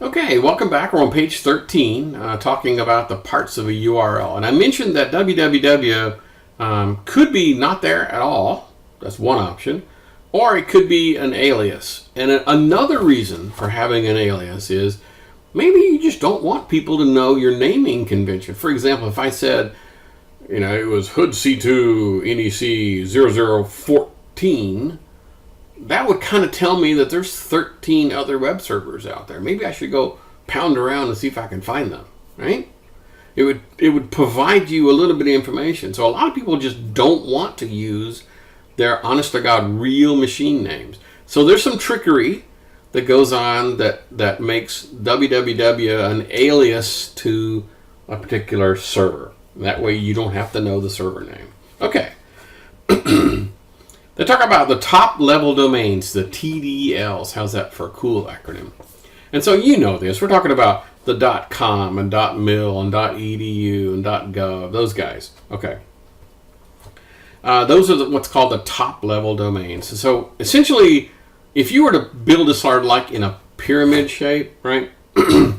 Okay, welcome back. We're on page 13, talking about the parts of a URL. And I mentioned that www could be not there at all. That's one option. Or it could be an alias. And another reason for having an alias is maybe you just don't want people to know your naming convention. For example, if I said, it was hood C2 NEC 0014, that would kind of tell me that there's 13 other web servers out there. Maybe I should go pound around and see if I can find them, right? It would provide you a little bit of information. So a lot of people just don't want to use their honest to God real machine names. So there's some trickery that goes on that makes www an alias to a particular server. That way you don't have to know the server name. Okay. They talk about the top level domains, the TDLs. How's that for a cool acronym? And so you know this. We're talking about the .com and .mil and .edu and .gov, those guys. Okay. Those are what's called the top level domains. So essentially, if you were to build this sort of like in a pyramid shape, right? the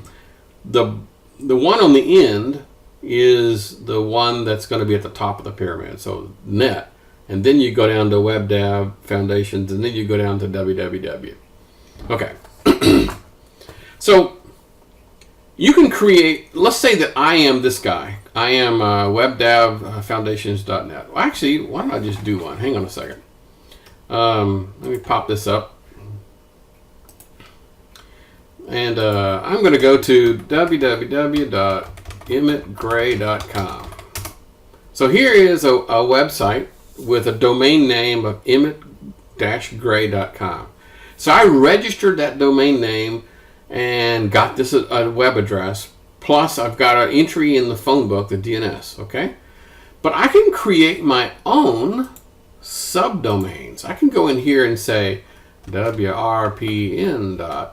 one on the end is the one that's going to be at the top of the pyramid. So net. And then you go down to web dev foundations, and then you go down to www. Okay. So you can create, let's say that I am this guy. I am webdevfoundations.net. Well, actually, why don't I just do one? Hang on a second. Let me pop this up. And I'm going to go to www.emmettgray.com. So here is a website with a domain name of emmett-gray.com. So I registered that domain name and got this a web address. Plus, I've got an entry in the phone book, the DNS, okay? But I can create my own subdomains. I can go in here and say wrpn.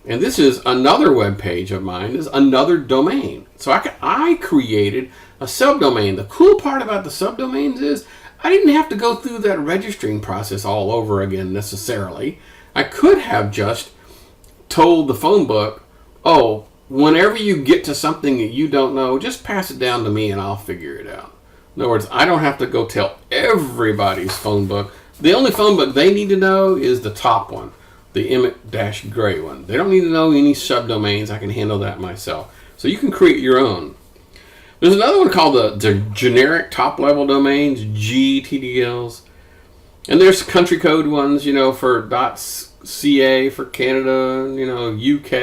And this is another web page of mine, is another domain. So I created a subdomain. The cool part about the subdomains is I didn't have to go through that registering process all over again necessarily. I could have just told the phone book, oh, whenever you get to something that you don't know, just pass it down to me and I'll figure it out. In other words, I don't have to go tell everybody's phone book. The only phone book they need to know is the top one, the Emmett-Gray one. They don't need to know any subdomains. I can handle that myself. So you can create your own. There's another one called the generic top-level domains, GTDLs. And there's country code ones, for .ca for Canada, UK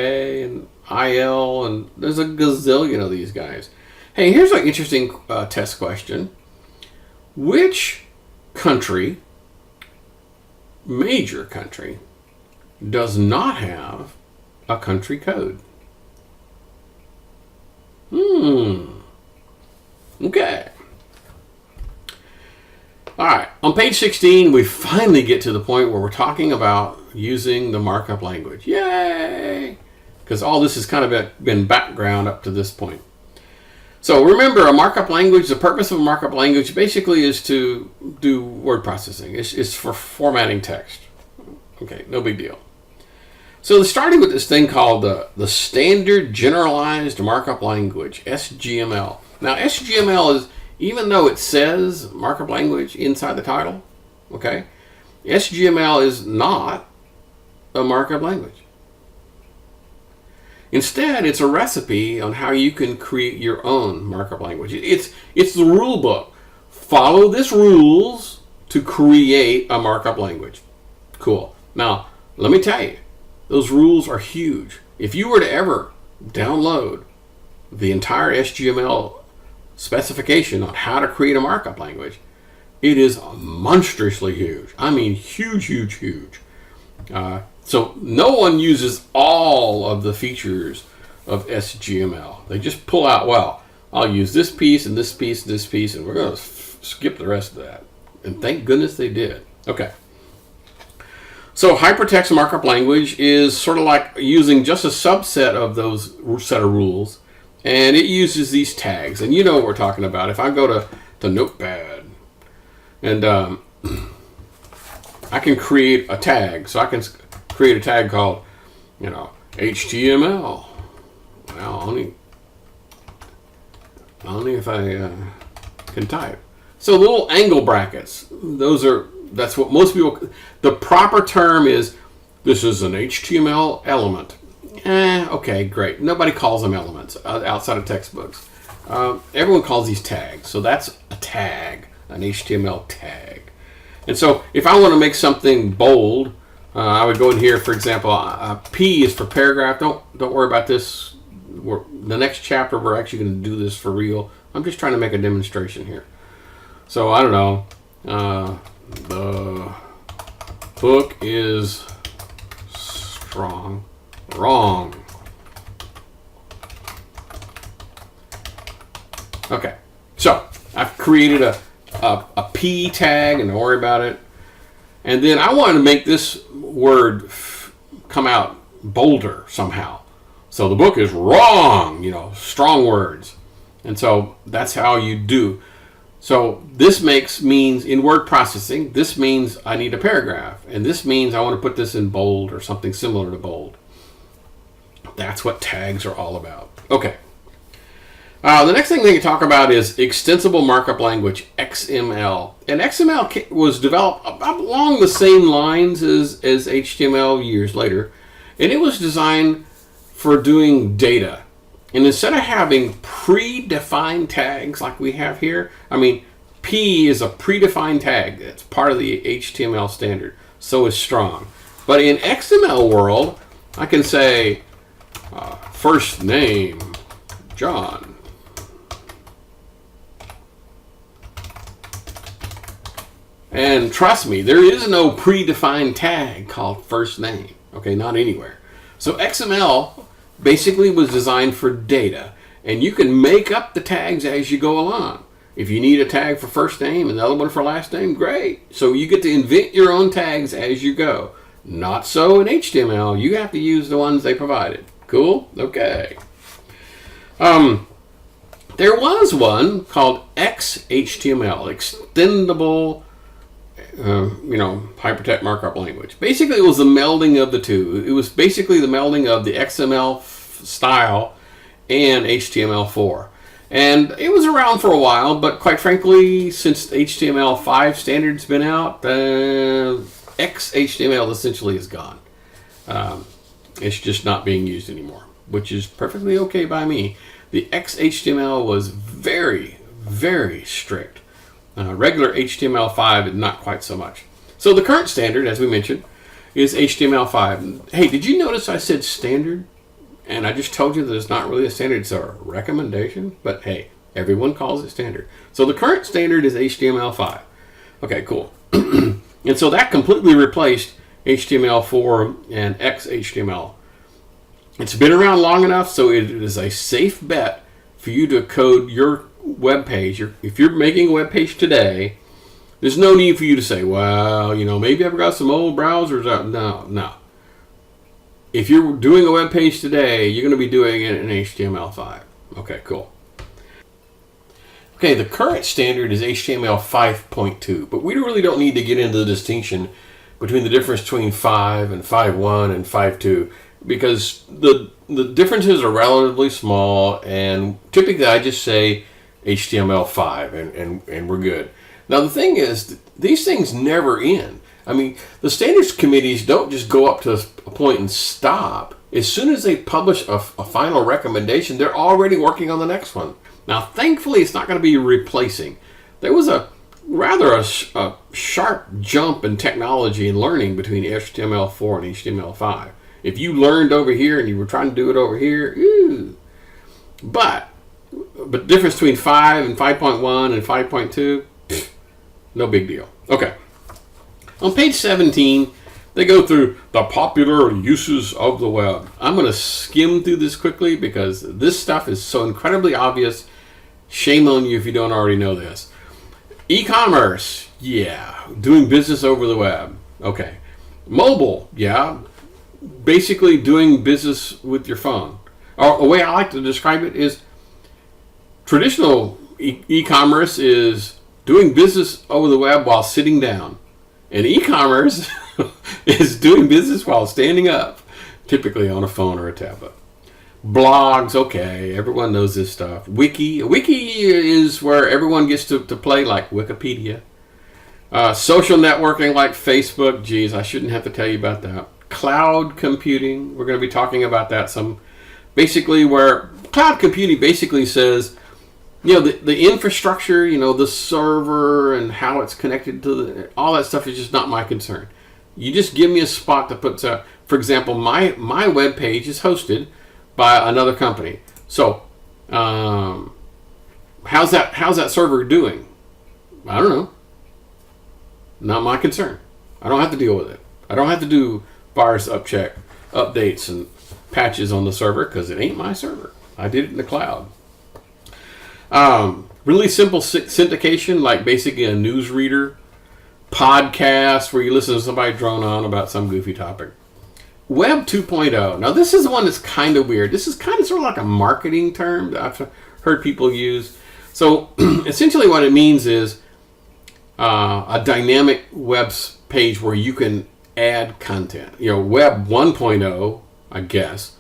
and IL, and there's a gazillion of these guys. Hey, here's an interesting test question. Which country, major country, does not have a country code? Okay. All right. On page 16, we finally get to the point where we're talking about using the markup language. Yay! Because all this has kind of been background up to this point. So remember, a markup language, the purpose of a markup language basically is to do word processing. It's for formatting text. Okay, no big deal. So starting with this thing called the Standard Generalized Markup Language, SGML. Now, SGML is, even though it says markup language inside the title, okay, SGML is not a markup language. Instead, it's a recipe on how you can create your own markup language. It's the rule book. Follow this rules to create a markup language. Cool. Now, let me tell you, those rules are huge. If you were to ever download the entire SGML specification on how to create a markup language, it is monstrously huge. I mean, huge, huge, huge. So no one uses all of the features of SGML. They just pull out, well, I'll use this piece and this piece and this piece, and we're going to skip the rest of that. And thank goodness they did. Okay. So hypertext markup language is sort of like using just a subset of those set of rules, and it uses these tags. And you know what we're talking about. If I go to Notepad, and I can create a tag. So I can create a tag called, HTML. Well, only if I can type. So little angle brackets. That's what most people. The proper term is this is an HTML element. Okay, great. Nobody calls them elements outside of textbooks. Everyone calls these tags. So that's a tag, an HTML tag. And so if I want to make something bold, I would go in here, for example, P is for paragraph. Don't worry about this. The next chapter, we're actually going to do this for real. I'm just trying to make a demonstration here. So I don't know. The book is strong. Wrong. Okay. So I've created a P tag, and don't worry about it. And then I want to make this word come out bolder somehow. So the book is wrong, strong words. And so that's how you do. So this means in word processing, this means I need a paragraph. And this means I want to put this in bold or something similar to bold. That's what tags are all about. Okay. The next thing they can talk about is extensible markup language, XML. And XML was developed along the same lines as HTML years later. And it was designed for doing data. And instead of having predefined tags like we have here, P is a predefined tag. It's part of the HTML standard. So is strong. But in XML world, I can say first name, John. And trust me, there is no predefined tag called first name. Okay, not anywhere. So XML basically was designed for data. And you can make up the tags as you go along. If you need a tag for first name and another one for last name, great. So you get to invent your own tags as you go. Not so in HTML. You have to use the ones they provided. Cool? Okay. There was one called XHTML, Extendable hypertext markup language. Basically, it was the melding of the two. It was basically the melding of the XML style and HTML4. And it was around for a while, but quite frankly, since HTML5 standard's been out, XHTML essentially is gone. It's just not being used anymore, which is perfectly okay by me. The XHTML was very, very strict. Regular HTML5 is not quite so much. So the current standard, as we mentioned, is HTML5. Hey, did you notice I said standard? And I just told you that it's not really a standard, it's a recommendation. But hey, everyone calls it standard. So the current standard is HTML5. Okay, cool. And so that completely replaced HTML4 and XHTML. It's been around long enough, so it is a safe bet for you to code your web page. If you're making a web page today, there's no need for you to say, well, maybe I've got some old browsers out. No. If you're doing a web page today, you're going to be doing it in HTML5. Okay, cool. Okay, the current standard is HTML 5.2, but we really don't need to get into the distinction between the difference between 5 and 5.1 and 5.2 because the differences are relatively small, and typically I just say HTML5 and we're good. Now the thing is, these things never end. The standards committees don't just go up to a point and stop. As soon as they publish a final recommendation, they're already working on the next one. Now, thankfully, it's not going to be replacing. There was a sharp jump in technology and learning between HTML4 and HTML5. If you learned over here and you were trying to do it over here, But the difference between 5 and 5.1 and 5.2, no big deal. Okay. On page 17, they go through the popular uses of the web. I'm going to skim through this quickly because this stuff is so incredibly obvious. Shame on you if you don't already know this. E-commerce, yeah. Doing business over the web. Okay. Mobile, yeah. Basically doing business with your phone. Or a way I like to describe it is traditional e-commerce is doing business over the web while sitting down. And e-commerce is doing business while standing up. typically on a phone or a tablet. Blogs, okay, everyone knows this stuff. Wiki is where everyone gets to play, like Wikipedia. Social networking like Facebook, geez, I shouldn't have to tell you about that. Cloud computing, we're going to be talking about that some. Basically, where cloud computing basically says, the infrastructure, the server and how it's connected to all that stuff is just not my concern. You just give me a spot to put, for example, my web page is hosted by another company. So, how's that server doing? I don't know. Not my concern. I don't have to deal with it. I don't have to do virus updates and patches on the server because it ain't my server. I did it in the cloud. Really simple syndication, like basically a newsreader, podcast where you listen to somebody drone on about some goofy topic. Web 2.0. Now, this is the one that's kind of weird. This is kind of sort of like a marketing term that I've heard people use. So, essentially what it means is a dynamic web page where you can add content. Web 1.0, I guess,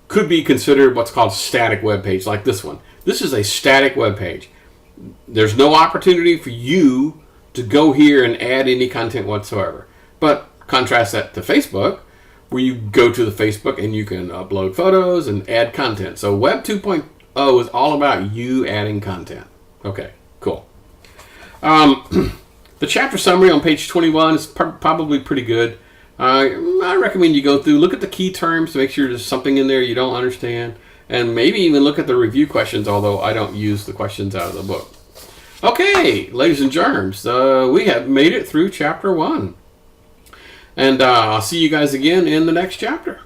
could be considered what's called static web page, like this one. This is a static web page. There's no opportunity for you to go here and add any content whatsoever. But contrast that to Facebook, where you go to the Facebook and you can upload photos and add content. So Web 2.0 is all about you adding content. Okay, cool. The chapter summary on page 21 is probably pretty good. I recommend you go through, look at the key terms to make sure there's something in there you don't understand, and maybe even look at the review questions, although I don't use the questions out of the book. Okay, ladies and germs, we have made it through chapter 1. And I'll see you guys again in the next chapter.